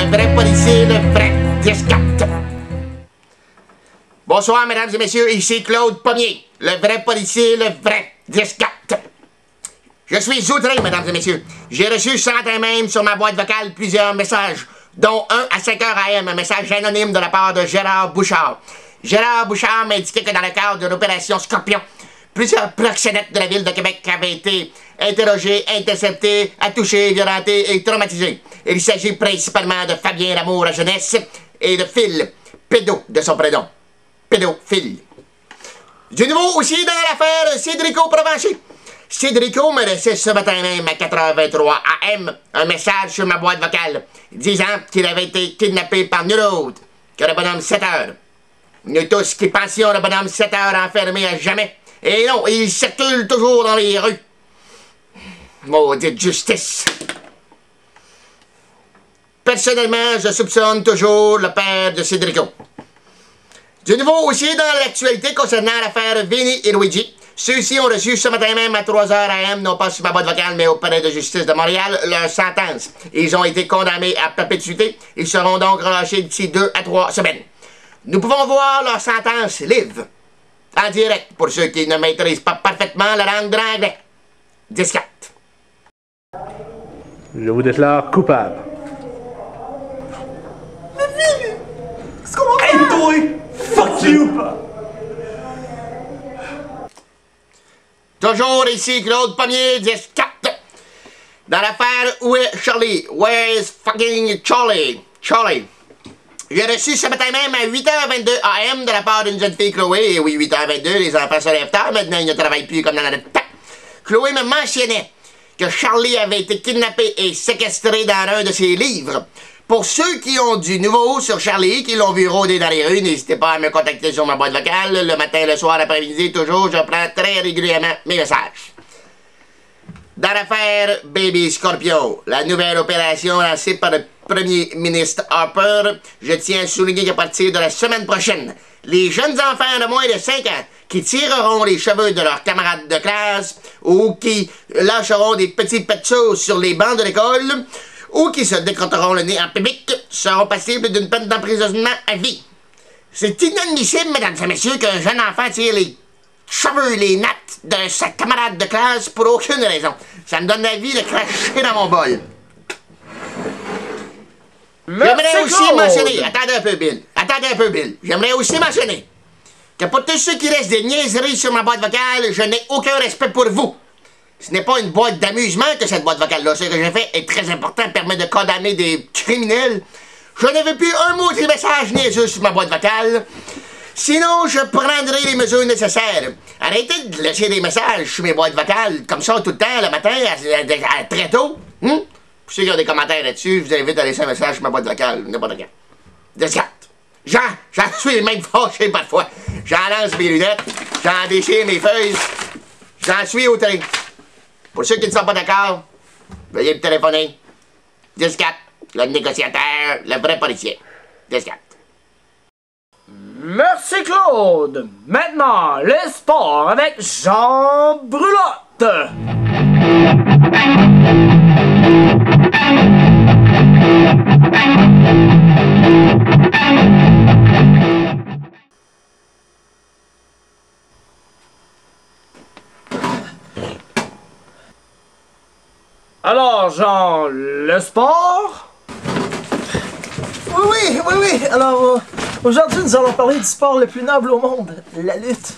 le vrai policier, le vrai 10-4. Bonsoir, mesdames et messieurs, ici Claude Pommier, le vrai policier, le vrai 10-4. Je suis outré, mesdames et messieurs. J'ai reçu ce matin même sur ma boîte vocale plusieurs messages, dont un à 5h AM, un message anonyme de la part de Gérard Bouchard. Gérard Bouchard m'a indiqué que dans le cadre de l'opération Scorpion, plusieurs proxénètes de la ville de Québec avaient été interrogés, interceptés, attouchés, violentés et traumatisés. Il s'agit principalement de Fabien Lamour à jeunesse et de Phil, pédo de son prénom. Pédophile. Du nouveau aussi dans l'affaire Cédrico Provencher. Cédrico me laissait ce matin même à 4h23 AM un message sur ma boîte vocale disant qu'il avait été kidnappé par nul autre que le bonhomme 7h. Nous tous qui pensions le bonhomme 7h enfermé à jamais. Et non, il circule toujours dans les rues. Maudite justice. Personnellement, je soupçonne toujours le père de Cédrico. Du nouveau aussi dans l'actualité concernant l'affaire Vinny et Luigi. Ceux-ci ont reçu ce matin même à 3h AM, non pas sur ma boîte vocale, mais au palais de justice de Montréal, leur sentence. Ils ont été condamnés à perpétuité. Ils seront donc relâchés d'ici 2 à 3 semaines. Nous pouvons voir leur sentence live, en direct, pour ceux qui ne maîtrisent pas parfaitement la langue de l'anglais. 10-4. Je vous déclare coupable. Hey toi! Fuck you! Toujours ici Claude Pommier, 10-4. Dans l'affaire Où est Charlie? Where's fucking Charlie? Charlie. J'ai reçu ce matin même à 8h22 AM de la part d'une jeune fille Chloé. Et oui, 8h22, les enfants se lèvent tard, maintenant ils ne travaillent plus comme dans notre temps. Chloé me mentionnait que Charlie avait été kidnappé et séquestré dans un de ses livres. Pour ceux qui ont du nouveau sur Charlie, qui l'ont vu rôder dans les rues, n'hésitez pas à me contacter sur ma boîte vocale. Le matin, le soir, l'après-midi, toujours, je prends très régulièrement mes messages. Dans l'affaire Baby Scorpio, la nouvelle opération lancée par le premier ministre Harper, je tiens à souligner qu'à partir de la semaine prochaine, les jeunes enfants de moins de 5 ans qui tireront les cheveux de leurs camarades de classe ou qui lâcheront des petits pechos sur les bancs de l'école ou qui se décrotteront le nez en public seront passibles d'une peine d'emprisonnement à vie. C'est inadmissible, mesdames et messieurs, qu'un jeune enfant tire les cheveux, les nattes de sa camarade de classe pour aucune raison. Ça me donne envie de cracher dans mon bol. J'aimerais aussi mentionner... Attendez un peu, Bill. J'aimerais aussi mentionner que pour tous ceux qui restent des niaiseries sur ma boîte vocale, je n'ai aucun respect pour vous. Ce n'est pas une boîte d'amusement que cette boîte vocale-là. Ce que j'ai fait est très important, permet de condamner des criminels. Je n'avais plus un mot de message niaiseux sur ma boîte vocale. Sinon, je prendrai les mesures nécessaires. Arrêtez de laisser des messages sur mes boîtes vocales, comme ça, tout le temps, le matin, très tôt. Pour ceux qui ont des commentaires là-dessus, je vous invite à laisser un message sur ma boîte vocale, n'importe quand. 10-4. J'en suis même fâché parfois. J'en lance mes lunettes, j'en déchire mes feuilles, j'en suis au train. Pour ceux qui ne sont pas d'accord, veuillez me téléphoner. 10-4, le négociateur, le vrai policier. 10-4. Merci Claude! Maintenant, les sports avec Jean Brulotte! Alors, Jean, le sport? Oui. Alors, aujourd'hui, nous allons parler du sport le plus noble au monde, la lutte.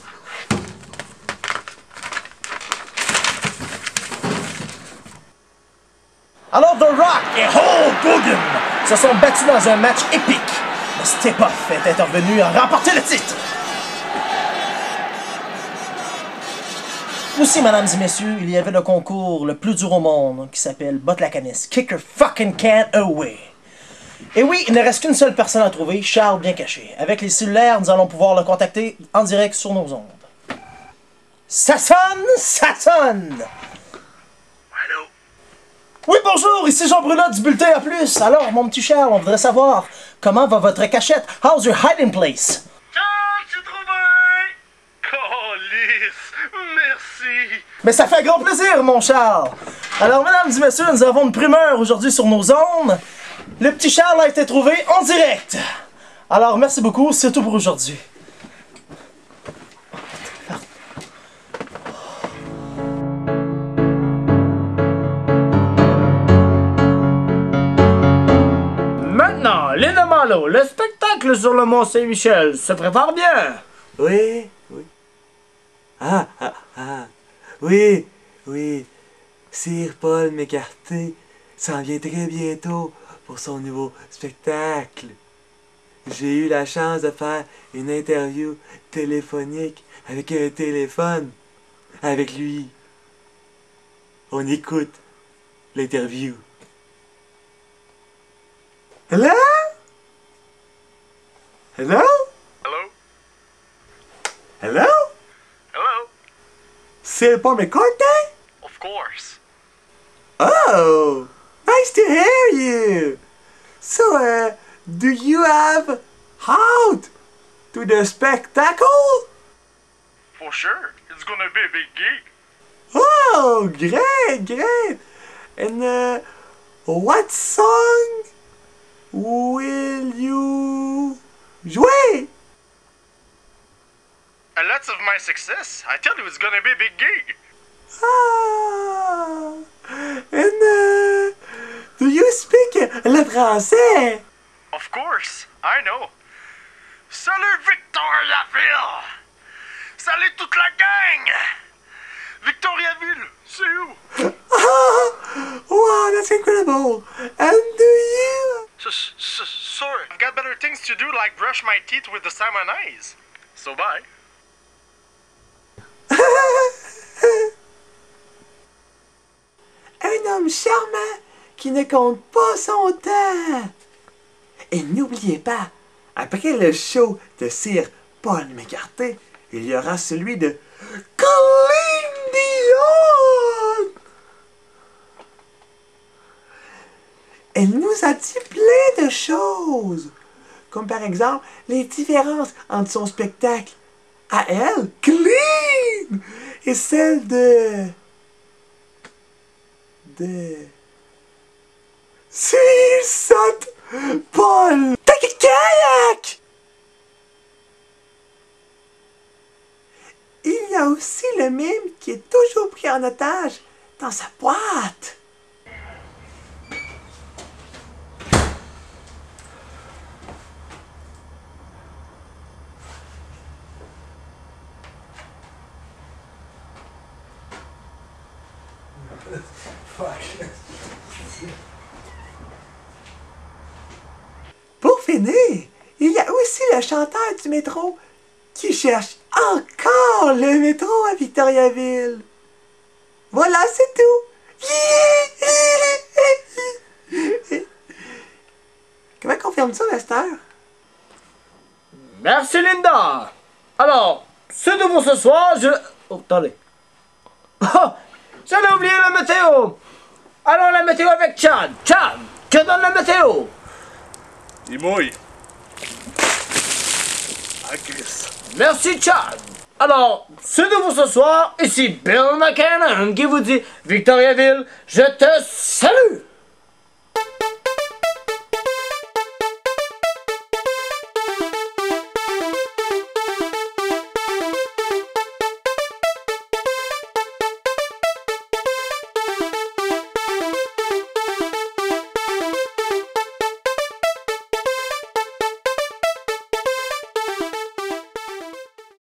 Alors, The Rock et Hulk Hogan se sont battus dans un match épique. Le Step-Off est intervenu à remporter le titre. Aussi, mesdames et messieurs, il y avait le concours le plus dur au monde qui s'appelle But Like Anis, Kick Your Fucking Can Away. Et oui, il ne reste qu'une seule personne à trouver, Charles bien caché. Avec les cellulaires, nous allons pouvoir le contacter en direct sur nos ondes. Ça sonne! Allô? Oui, bonjour, ici Jean Brulotte du Bulletin A+. Alors, mon petit Charles, on voudrait savoir, comment va votre cachette? How's your hiding place? Charles, j'ai trouvé! Calice! Merci! Mais ça fait grand plaisir, mon Charles! Alors, mesdames et messieurs, nous avons une primeur aujourd'hui sur nos ondes. Le petit Charles a été trouvé en direct. Alors, merci beaucoup, c'est tout pour aujourd'hui. Maintenant, Linda Marlowe, le spectacle sur le Mont Saint-Michel se prépare bien. Oui. Oui. Sir Paul McCartney s'en vient très bientôt pour son nouveau spectacle. J'ai eu la chance de faire une interview téléphonique avec un téléphone avec lui. On écoute l'interview. Hello? Hello? Hello? Hello? Hello? Sir Paul McCartney? Of course. Oh, nice to hear you. So, do you have out to the spectacle? For sure. It's gonna be a big gig. Oh, great. And what song will you jouer? And lots of my success. I tell you, it's gonna be a big gig. Ah, and do you speak le français? Of course. I know. Salut Victoriaville! Salut toute la gang! Victoriaville, c'est où? Ah, wow, that's incredible. And do you? Sorry. I've got better things to do like brush my teeth with the salmon eyes. So bye. Un homme charmant qui ne compte pas son temps. Et n'oubliez pas, après le show de Sir Paul McCartney, il y aura celui de Céline Dion. Elle nous a dit plein de choses, comme par exemple les différences entre son spectacle à elle, Clean, et celle de S'il saute, Paul, kayak. Il y a aussi le mime qui est toujours pris en otage dans sa boîte. Pour finir, il y a aussi le chanteur du métro qui cherche encore le métro à Victoriaville. Voilà, c'est tout. Comment on ferme ça, Lester? Merci Linda. Alors, c'est tout pour ce soir, Oh, attendez. Oh, j'avais oublié la météo. Allons la météo avec Chad. Chad, que donne la météo? Il mouille. Ah, Chris. Merci Chad. Alors, c'est tout pour ce soir. Ici Bill McCannon qui vous dit Victoriaville, je te salue.